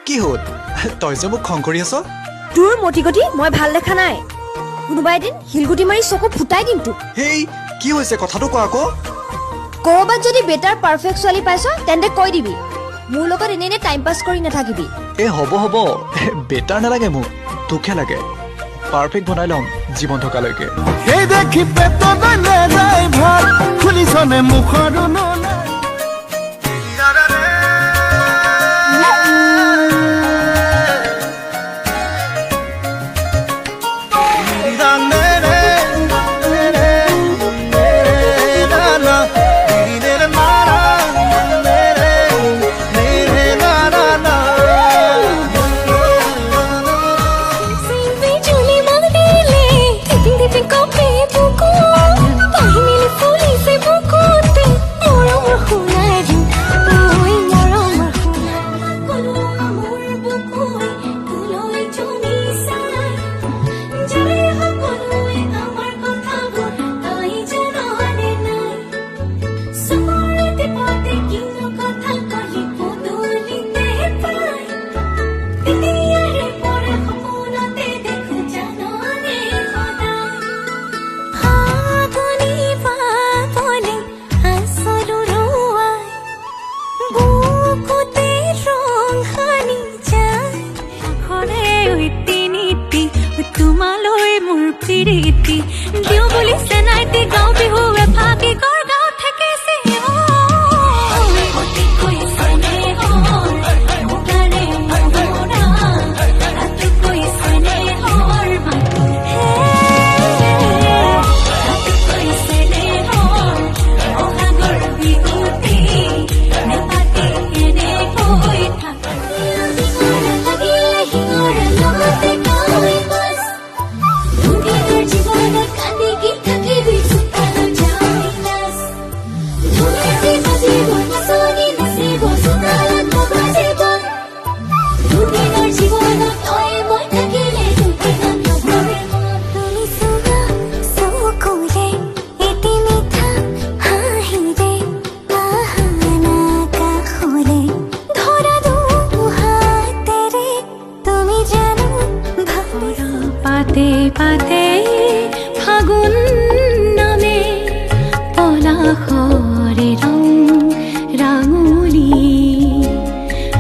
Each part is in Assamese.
কি হ'ল তই যে মোক খং কৰি আছ তোৰ মটিগতি মই ভাল দেখা নাই কোনোবা এদিন হিলগুটি মাৰি চকু ফুটাই দিম তোক হেই কি হৈছে কথাটো কোৱা আকৌ কৰবাত যদি বেটাৰ পাৰফেক্ট ছোৱালী পাইছ তেন্তে কৈ দিবি মোৰ লগত এনে টাইম পাছ কৰি নাথাকিবি এ হ'ব বেটাৰ নালাগে মোক তোকহে লাগে পাৰফেক্ট বনাই ল'ম জীৱন থকালৈকে এই দেখি পেটলৈ যায় ভাত খুলিছনে মুখৰ নলা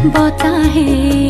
बताहे